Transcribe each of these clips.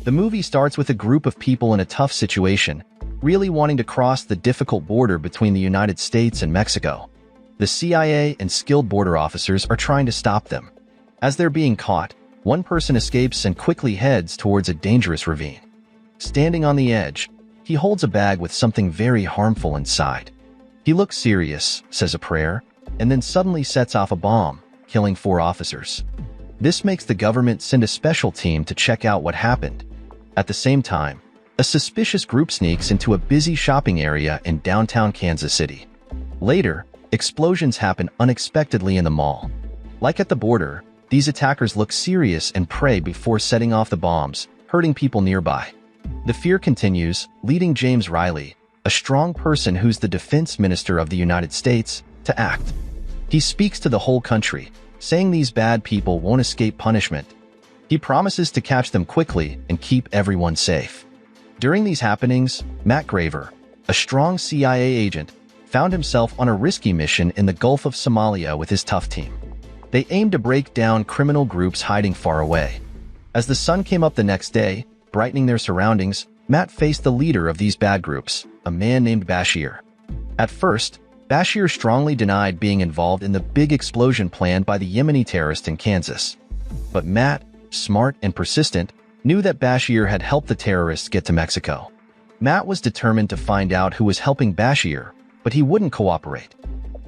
The movie starts with a group of people in a tough situation, really wanting to cross the difficult border between the United States and Mexico. The CIA and skilled border officers are trying to stop them. As they're being caught, one person escapes and quickly heads towards a dangerous ravine. Standing on the edge, he holds a bag with something very harmful inside. He looks serious, says a prayer, and then suddenly sets off a bomb, killing 4 officers. This makes the government send a special team to check out what happened. At the same time, a suspicious group sneaks into a busy shopping area in downtown Kansas City. Later, explosions happen unexpectedly in the mall. Like at the border, these attackers look serious and pray before setting off the bombs, hurting people nearby. The fear continues, leading James Riley, a strong person who's the defense minister of the United States, to act. He speaks to the whole country, saying these bad people won't escape punishment. He promises to catch them quickly and keep everyone safe. During these happenings, Matt Graver, a strong CIA agent, found himself on a risky mission in the Gulf of Somalia with his tough team. They aimed to break down criminal groups hiding far away. As the sun came up the next day, brightening their surroundings, Matt faced the leader of these bad groups, a man named Bashir. At first, Bashir strongly denied being involved in the big explosion planned by the Yemeni terrorist in Kansas. But Matt, smart and persistent, knew that Bashir had helped the terrorists get to Mexico. Matt was determined to find out who was helping Bashir, but he wouldn't cooperate.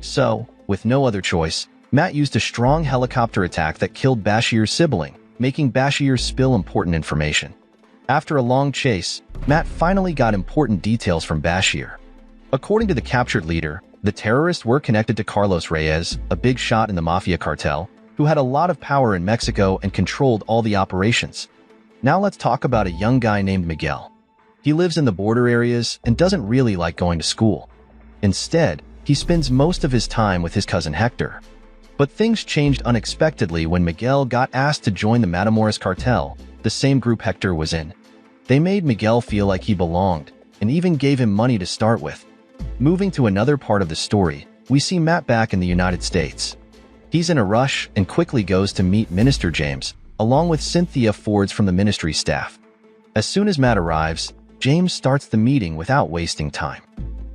So, with no other choice, Matt used a strong helicopter attack that killed Bashir's sibling, making Bashir spill important information. After a long chase, Matt finally got important details from Bashir. According to the captured leader, the terrorists were connected to Carlos Reyes, a big shot in the mafia cartel, who had a lot of power in Mexico and controlled all the operations. Now let's talk about a young guy named Miguel. He lives in the border areas and doesn't really like going to school. Instead, he spends most of his time with his cousin Hector. But things changed unexpectedly when Miguel got asked to join the Matamoros cartel, the same group Hector was in. They made Miguel feel like he belonged, and even gave him money to start with. Moving to another part of the story, we see Matt back in the United States. He's in a rush and quickly goes to meet Minister James, along with Cynthia Fords from the ministry staff. As soon as Matt arrives, James starts the meeting without wasting time.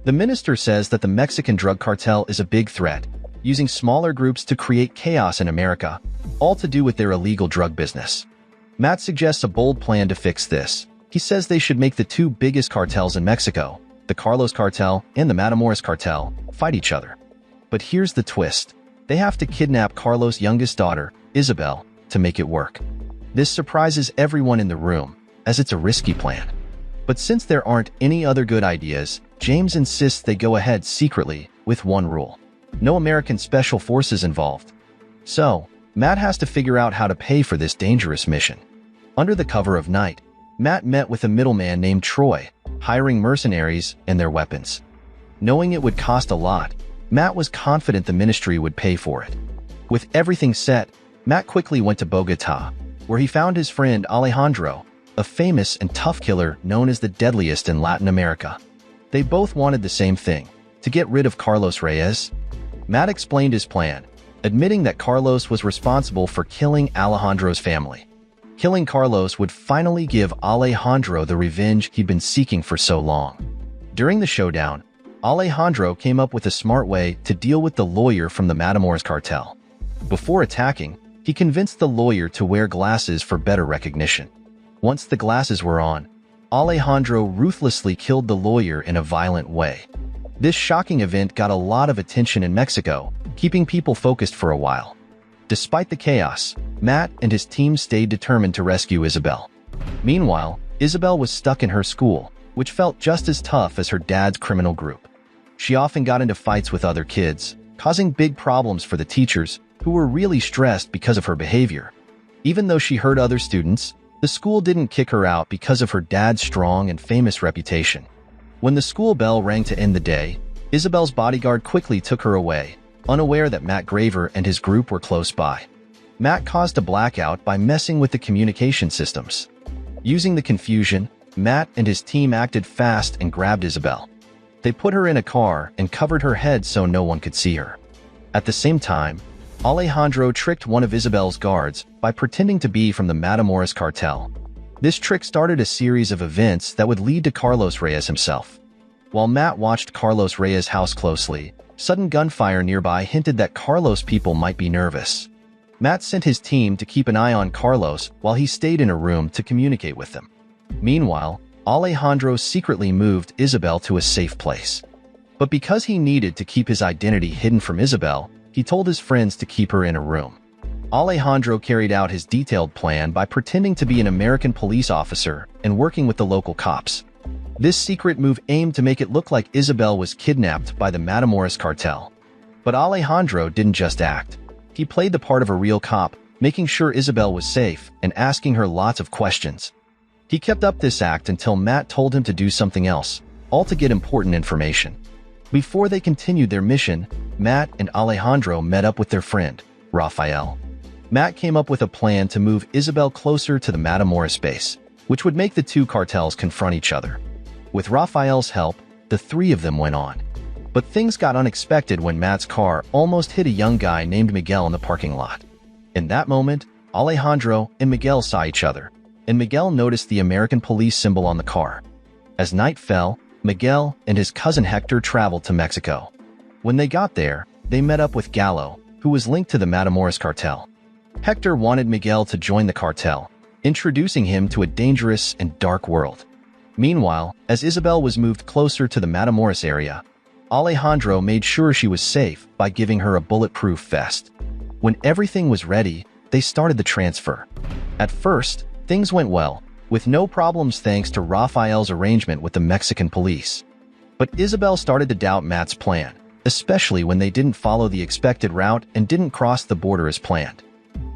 The minister says that the Mexican drug cartel is a big threat, using smaller groups to create chaos in America, all to do with their illegal drug business. Matt suggests a bold plan to fix this. He says they should make the 2 biggest cartels in Mexico, the Carlos cartel and the Matamoros cartel, fight each other. But here's the twist. They have to kidnap Carlos' youngest daughter, Isabel, to make it work. This surprises everyone in the room, as it's a risky plan. But since there aren't any other good ideas, James insists they go ahead secretly, with one rule. No American special forces involved. So, Matt has to figure out how to pay for this dangerous mission. Under the cover of night, Matt met with a middleman named Troy, hiring mercenaries and their weapons. Knowing it would cost a lot, Matt was confident the ministry would pay for it. With everything set, Matt quickly went to Bogota, where he found his friend Alejandro, a famous and tough killer known as the deadliest in Latin America. They both wanted the same thing, to get rid of Carlos Reyes. Matt explained his plan, admitting that Carlos was responsible for killing Alejandro's family. Killing Carlos would finally give Alejandro the revenge he'd been seeking for so long. During the showdown, Alejandro came up with a smart way to deal with the lawyer from the Matamoros cartel. Before attacking, he convinced the lawyer to wear glasses for better recognition. Once the glasses were on, Alejandro ruthlessly killed the lawyer in a violent way. This shocking event got a lot of attention in Mexico, keeping people focused for a while. Despite the chaos, Matt and his team stayed determined to rescue Isabel. Meanwhile, Isabel was stuck in her school, which felt just as tough as her dad's criminal group. She often got into fights with other kids, causing big problems for the teachers, who were really stressed because of her behavior. Even though she hurt other students, the school didn't kick her out because of her dad's strong and famous reputation. When the school bell rang to end the day, Isabel's bodyguard quickly took her away, unaware that Matt Graver and his group were close by. Matt caused a blackout by messing with the communication systems. Using the confusion, Matt and his team acted fast and grabbed Isabel. They put her in a car and covered her head so no one could see her. At the same time, Alejandro tricked one of Isabel's guards by pretending to be from the Matamoros cartel. This trick started a series of events that would lead to Carlos Reyes himself. While Matt watched Carlos Reyes' house closely, sudden gunfire nearby hinted that Carlos' people might be nervous. Matt sent his team to keep an eye on Carlos while he stayed in a room to communicate with them. Meanwhile, Alejandro secretly moved Isabel to a safe place. But because he needed to keep his identity hidden from Isabel, he told his friends to keep her in a room. Alejandro carried out his detailed plan by pretending to be an American police officer and working with the local cops. This secret move aimed to make it look like Isabel was kidnapped by the Matamoros cartel. But Alejandro didn't just act. He played the part of a real cop, making sure Isabel was safe and asking her lots of questions. He kept up this act until Matt told him to do something else, all to get important information. Before they continued their mission, Matt and Alejandro met up with their friend, Rafael. Matt came up with a plan to move Isabel closer to the Matamoros base, which would make the two cartels confront each other. With Rafael's help, the three of them went on. But things got unexpected when Matt's car almost hit a young guy named Miguel in the parking lot. In that moment, Alejandro and Miguel saw each other, and Miguel noticed the American police symbol on the car. As night fell, Miguel and his cousin Hector traveled to Mexico. When they got there, they met up with Gallo, who was linked to the Matamoros cartel. Hector wanted Miguel to join the cartel, introducing him to a dangerous and dark world. Meanwhile, as Isabel was moved closer to the Matamoros area, Alejandro made sure she was safe by giving her a bulletproof vest. When everything was ready, they started the transfer. At first, things went well, with no problems thanks to Rafael's arrangement with the Mexican police. But Isabel started to doubt Matt's plan, especially when they didn't follow the expected route and didn't cross the border as planned.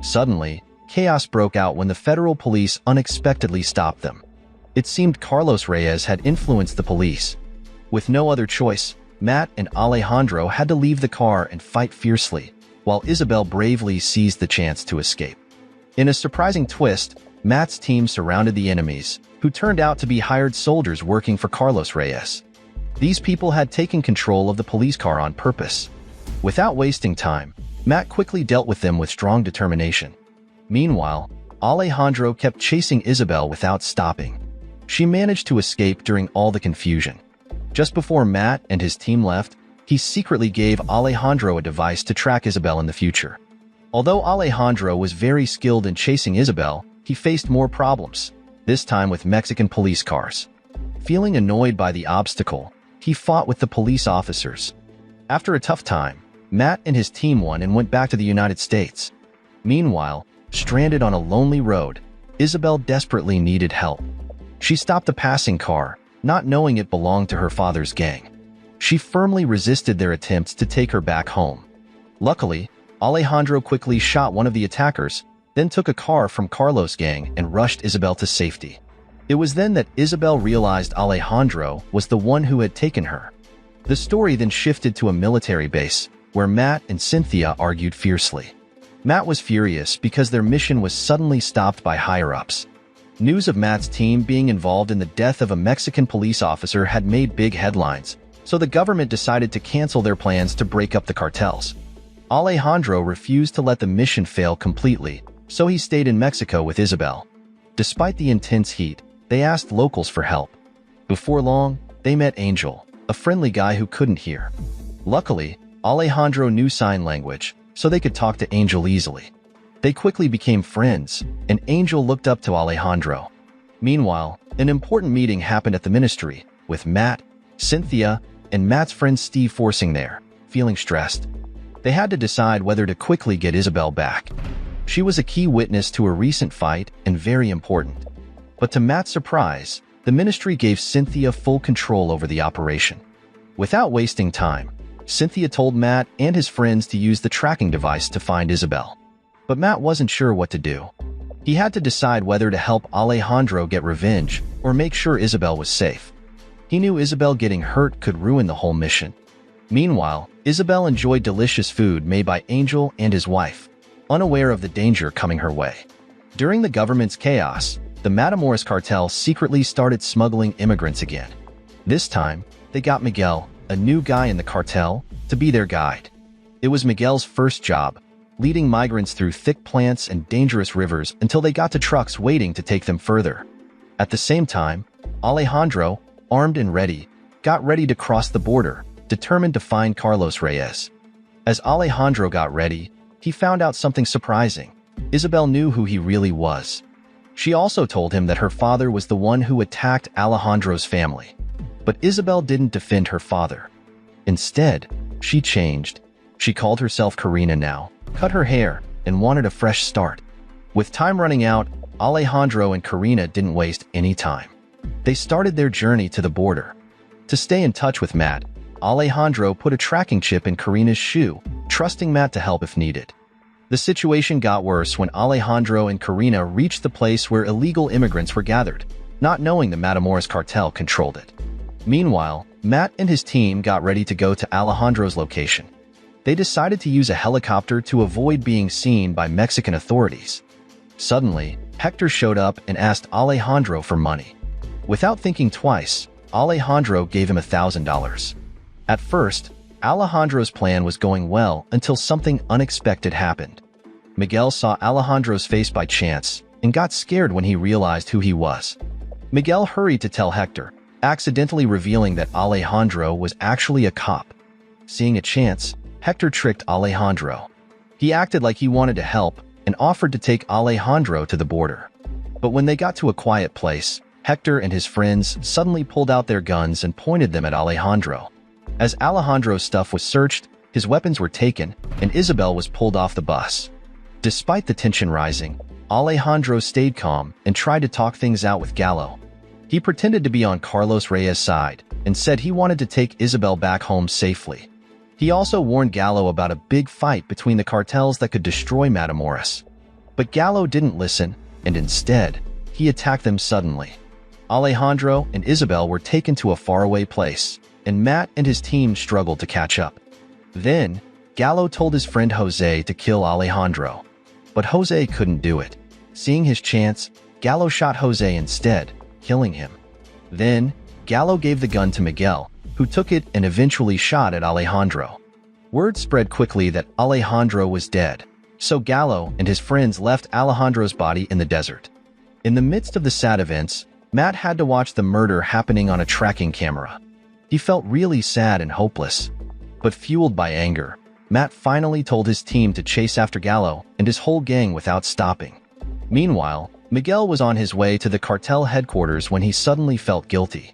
Suddenly, chaos broke out when the federal police unexpectedly stopped them. It seemed Carlos Reyes had influenced the police. With no other choice, Matt and Alejandro had to leave the car and fight fiercely, while Isabel bravely seized the chance to escape. In a surprising twist, Matt's team surrounded the enemies, who turned out to be hired soldiers working for Carlos Reyes. These people had taken control of the police car on purpose. Without wasting time, Matt quickly dealt with them with strong determination. Meanwhile, Alejandro kept chasing Isabel without stopping. She managed to escape during all the confusion. Just before Matt and his team left, he secretly gave Alejandro a device to track Isabel in the future. Although Alejandro was very skilled in chasing Isabel, he faced more problems, this time with Mexican police cars. Feeling annoyed by the obstacle, he fought with the police officers. After a tough time, Matt and his team won and went back to the United States. Meanwhile, stranded on a lonely road, Isabel desperately needed help. She stopped a passing car, not knowing it belonged to her father's gang. She firmly resisted their attempts to take her back home. Luckily, Alejandro quickly shot one of the attackers, then took a car from Carlos' gang and rushed Isabel to safety. It was then that Isabel realized Alejandro was the one who had taken her. The story then shifted to a military base, where Matt and Cynthia argued fiercely. Matt was furious because their mission was suddenly stopped by higher-ups. News of Matt's team being involved in the death of a Mexican police officer had made big headlines, so the government decided to cancel their plans to break up the cartels. Alejandro refused to let the mission fail completely, so he stayed in Mexico with Isabel. Despite the intense heat, they asked locals for help. Before long, they met Angel, a friendly guy who couldn't hear. Luckily, Alejandro knew sign language, so they could talk to Angel easily. They quickly became friends, and Angel looked up to Alejandro. Meanwhile, an important meeting happened at the ministry, with Matt, Cynthia, and Matt's friend Steve forcing there, feeling stressed. They had to decide whether to quickly get Isabel back. She was a key witness to a recent fight and very important. But to Matt's surprise, the ministry gave Cynthia full control over the operation. Without wasting time, Cynthia told Matt and his friends to use the tracking device to find Isabel. But Matt wasn't sure what to do. He had to decide whether to help Alejandro get revenge or make sure Isabel was safe. He knew Isabel getting hurt could ruin the whole mission. Meanwhile, Isabel enjoyed delicious food made by Angel and his wife, unaware of the danger coming her way. During the government's chaos, the Matamoros cartel secretly started smuggling immigrants again. This time, they got Miguel, a new guy in the cartel, to be their guide. It was Miguel's first job, leading migrants through thick plants and dangerous rivers until they got to trucks waiting to take them further. At the same time, Alejandro, armed and ready, got ready to cross the border, determined to find Carlos Reyes. As Alejandro got ready, he found out something surprising. Isabel knew who he really was. She also told him that her father was the one who attacked Alejandro's family. But Isabel didn't defend her father. Instead, she changed. She called herself Karina now, cut her hair, and wanted a fresh start. With time running out, Alejandro and Karina didn't waste any time. They started their journey to the border. To stay in touch with Matt, Alejandro put a tracking chip in Karina's shoe, trusting Matt to help if needed. The situation got worse when Alejandro and Karina reached the place where illegal immigrants were gathered, not knowing the Matamoros cartel controlled it. Meanwhile, Matt and his team got ready to go to Alejandro's location. They decided to use a helicopter to avoid being seen by Mexican authorities. Suddenly, Hector showed up and asked Alejandro for money. Without thinking twice, Alejandro gave him $1,000. At first, Alejandro's plan was going well until something unexpected happened. Miguel saw Alejandro's face by chance and got scared when he realized who he was. Miguel hurried to tell Hector, accidentally revealing that Alejandro was actually a cop. Seeing a chance, Hector tricked Alejandro. He acted like he wanted to help and offered to take Alejandro to the border. But when they got to a quiet place, Hector and his friends suddenly pulled out their guns and pointed them at Alejandro. As Alejandro's stuff was searched, his weapons were taken, and Isabel was pulled off the bus. Despite the tension rising, Alejandro stayed calm and tried to talk things out with Gallo. He pretended to be on Carlos Reyes' side and said he wanted to take Isabel back home safely. He also warned Gallo about a big fight between the cartels that could destroy Matamoros. But Gallo didn't listen, and instead, he attacked them suddenly. Alejandro and Isabel were taken to a faraway place, and Matt and his team struggled to catch up. Then, Gallo told his friend Jose to kill Alejandro. But Jose couldn't do it. Seeing his chance, Gallo shot Jose instead, killing him. Then, Gallo gave the gun to Miguel, who took it and eventually shot at Alejandro. Word spread quickly that Alejandro was dead, so Gallo and his friends left Alejandro's body in the desert. In the midst of the sad events, Matt had to watch the murder happening on a tracking camera. He felt really sad and hopeless. But fueled by anger, Matt finally told his team to chase after Gallo and his whole gang without stopping. Meanwhile, Miguel was on his way to the cartel headquarters when he suddenly felt guilty.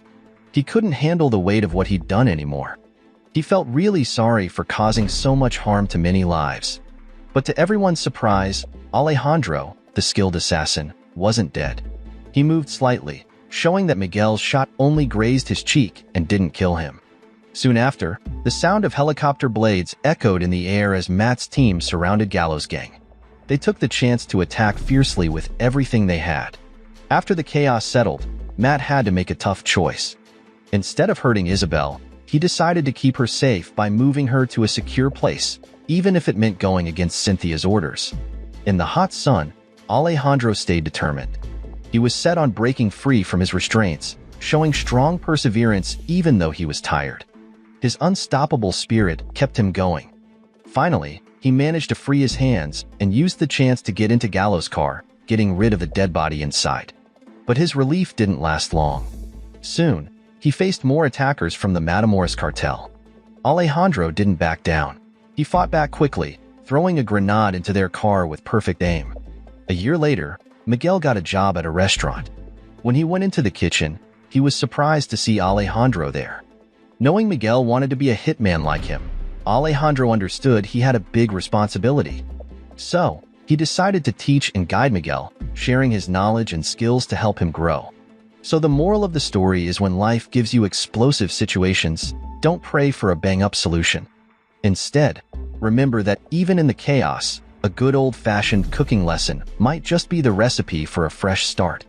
He couldn't handle the weight of what he'd done anymore. He felt really sorry for causing so much harm to many lives. But to everyone's surprise, Alejandro, the skilled assassin, wasn't dead. He moved slightly, showing that Miguel's shot only grazed his cheek and didn't kill him. Soon after, the sound of helicopter blades echoed in the air as Matt's team surrounded Gallo's gang. They took the chance to attack fiercely with everything they had. After the chaos settled, Matt had to make a tough choice. Instead of hurting Isabel, he decided to keep her safe by moving her to a secure place, even if it meant going against Cynthia's orders. In the hot sun, Alejandro stayed determined. He was set on breaking free from his restraints, showing strong perseverance even though he was tired. His unstoppable spirit kept him going. Finally, he managed to free his hands and used the chance to get into Gallo's car, getting rid of the dead body inside. But his relief didn't last long. Soon, he faced more attackers from the Matamoros cartel. Alejandro didn't back down. He fought back quickly, throwing a grenade into their car with perfect aim. A year later, Miguel got a job at a restaurant. When he went into the kitchen, he was surprised to see Alejandro there. Knowing Miguel wanted to be a hitman like him, Alejandro understood he had a big responsibility. So, he decided to teach and guide Miguel, sharing his knowledge and skills to help him grow. So the moral of the story is when life gives you explosive situations, don't pray for a bang-up solution. Instead, remember that even in the chaos, a good old-fashioned cooking lesson might just be the recipe for a fresh start.